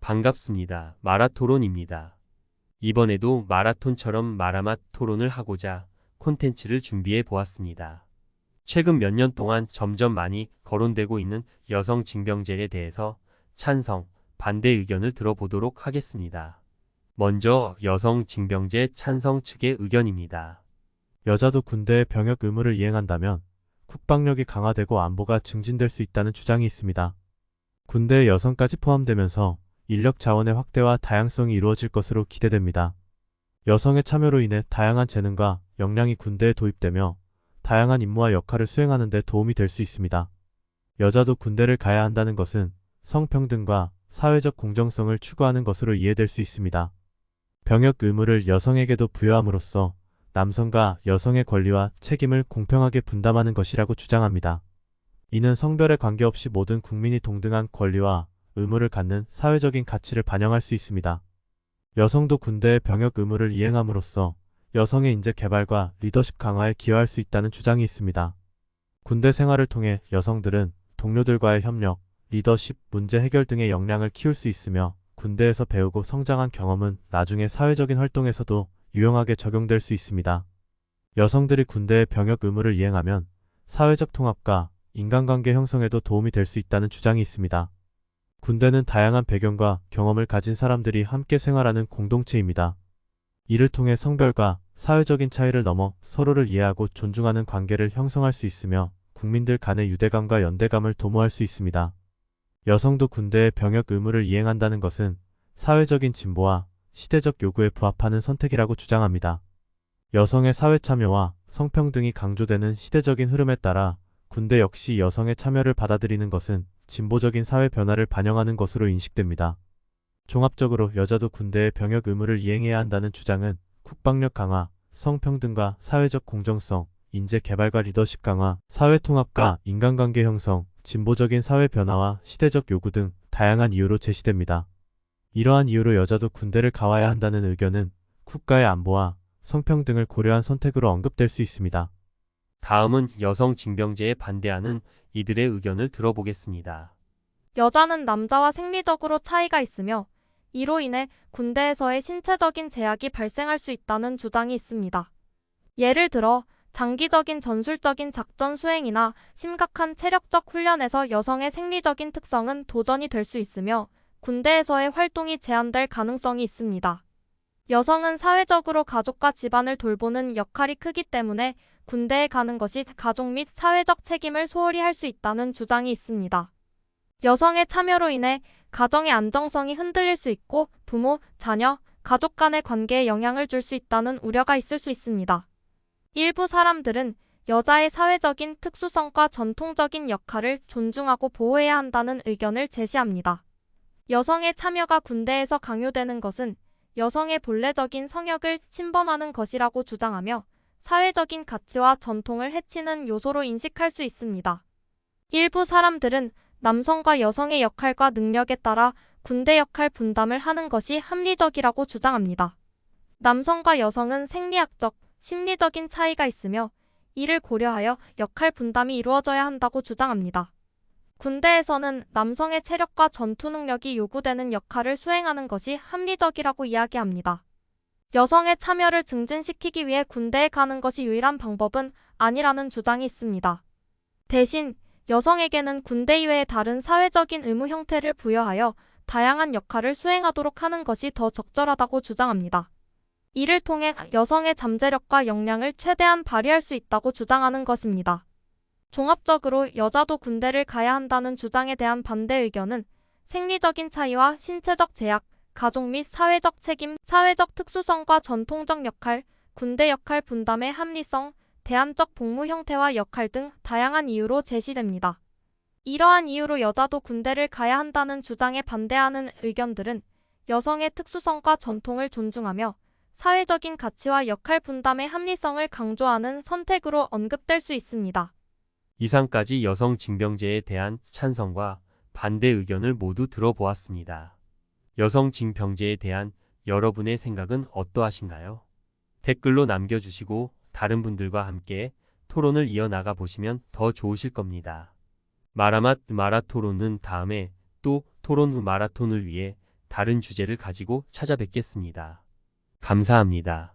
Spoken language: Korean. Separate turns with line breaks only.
반갑습니다. 마라토론입니다. 이번에도 마라톤처럼 마라맛 토론을 하고자 콘텐츠를 준비해 보았습니다. 최근 몇 년 동안 점점 많이 거론되고 있는 여성 징병제에 대해서 찬성, 반대 의견을 들어보도록 하겠습니다. 먼저 여성 징병제 찬성 측의 의견입니다.
여자도 군대에 병역 의무를 이행한다면 국방력이 강화되고 안보가 증진될 수 있다는 주장이 있습니다. 군대에 여성까지 포함되면서 인력 자원의 확대와 다양성이 이루어질 것으로 기대됩니다. 여성의 참여로 인해 다양한 재능과 역량이 군대에 도입되며 다양한 임무와 역할을 수행하는 데 도움이 될 수 있습니다. 여자도 군대를 가야 한다는 것은 성평등과 사회적 공정성을 추구하는 것으로 이해될 수 있습니다. 병역 의무를 여성에게도 부여함으로써 남성과 여성의 권리와 책임을 공평하게 분담하는 것이라고 주장합니다. 이는 성별에 관계없이 모든 국민이 동등한 권리와 의무를 갖는 사회적인 가치를 반영할 수 있습니다. 여성도 군대의 병역 의무를 이행함으로써 여성의 인재 개발과 리더십 강화에 기여할 수 있다는 주장이 있습니다. 군대 생활을 통해 여성들은 동료들과의 협력, 리더십, 문제 해결 등의 역량을 키울 수 있으며 군대에서 배우고 성장한 경험은 나중에 사회적인 활동에서도 유용하게 적용될 수 있습니다. 여성들이 군대의 병역 의무를 이행하면 사회적 통합과 인간관계 형성에도 도움이 될 수 있다는 주장이 있습니다. 군대는 다양한 배경과 경험을 가진 사람들이 함께 생활하는 공동체입니다. 이를 통해 성별과 사회적인 차이를 넘어 서로를 이해하고 존중하는 관계를 형성할 수 있으며 국민들 간의 유대감과 연대감을 도모할 수 있습니다. 여성도 군대의 병역 의무를 이행한다는 것은 사회적인 진보와 시대적 요구에 부합하는 선택이라고 주장합니다. 여성의 사회 참여와 성평등이 강조되는 시대적인 흐름에 따라 군대 역시 여성의 참여를 받아들이는 것은 진보적인 사회 변화를 반영하는 것으로 인식됩니다. 종합적으로 여자도 군대의 병역 의무를 이행해야 한다는 주장은 국방력 강화, 성평등과 사회적 공정성, 인재 개발과 리더십 강화, 사회 통합과 인간관계 형성, 진보적인 사회 변화와 시대적 요구 등 다양한 이유로 제시됩니다. 이러한 이유로 여자도 군대를 가야 한다는 의견은 국가의 안보와 성평등을 고려한 선택으로 언급될 수 있습니다.
다음은 여성 징병제에 반대하는 이들의 의견을 들어보겠습니다.
여자는 남자와 생리적으로 차이가 있으며 이로 인해 군대에서의 신체적인 제약이 발생할 수 있다는 주장이 있습니다. 예를 들어 장기적인 전술적인 작전 수행이나 심각한 체력적 훈련에서 여성의 생리적인 특성은 도전이 될 수 있으며 군대에서의 활동이 제한될 가능성이 있습니다. 여성은 사회적으로 가족과 집안을 돌보는 역할이 크기 때문에 군대에 가는 것이 가족 및 사회적 책임을 소홀히 할 수 있다는 주장이 있습니다. 여성의 참여로 인해 가정의 안정성이 흔들릴 수 있고 부모, 자녀, 가족 간의 관계에 영향을 줄 수 있다는 우려가 있을 수 있습니다. 일부 사람들은 여자의 사회적인 특수성과 전통적인 역할을 존중하고 보호해야 한다는 의견을 제시합니다. 여성의 참여가 군대에서 강요되는 것은 여성의 본래적인 성역을 침범하는 것이라고 주장하며 사회적인 가치와 전통을 해치는 요소로 인식할 수 있습니다. 일부 사람들은 남성과 여성의 역할과 능력에 따라 군대 역할 분담을 하는 것이 합리적이라고 주장합니다. 남성과 여성은 생리학적, 심리적인 차이가 있으며 이를 고려하여 역할 분담이 이루어져야 한다고 주장합니다. 군대에서는 남성의 체력과 전투 능력이 요구되는 역할을 수행하는 것이 합리적이라고 이야기합니다. 여성의 참여를 증진시키기 위해 군대에 가는 것이 유일한 방법은 아니라는 주장이 있습니다. 대신 여성에게는 군대 이외의 다른 사회적인 의무 형태를 부여하여 다양한 역할을 수행하도록 하는 것이 더 적절하다고 주장합니다. 이를 통해 여성의 잠재력과 역량을 최대한 발휘할 수 있다고 주장하는 것입니다. 종합적으로 여자도 군대를 가야 한다는 주장에 대한 반대 의견은 생리적인 차이와 신체적 제약, 가족 및 사회적 책임, 사회적 특수성과 전통적 역할, 군대 역할 분담의 합리성, 대안적 복무 형태와 역할 등 다양한 이유로 제시됩니다. 이러한 이유로 여자도 군대를 가야 한다는 주장에 반대하는 의견들은 여성의 특수성과 전통을 존중하며 사회적인 가치와 역할 분담의 합리성을 강조하는 선택으로 언급될 수 있습니다.
이상까지 여성 징병제에 대한 찬성과 반대 의견을 모두 들어보았습니다. 여성 징병제에 대한 여러분의 생각은 어떠하신가요? 댓글로 남겨주시고 다른 분들과 함께 토론을 이어나가 보시면 더 좋으실 겁니다. 마라맛 마라토론은 다음에 또 토론 후 마라톤을 위해 다른 주제를 가지고 찾아뵙겠습니다. 감사합니다.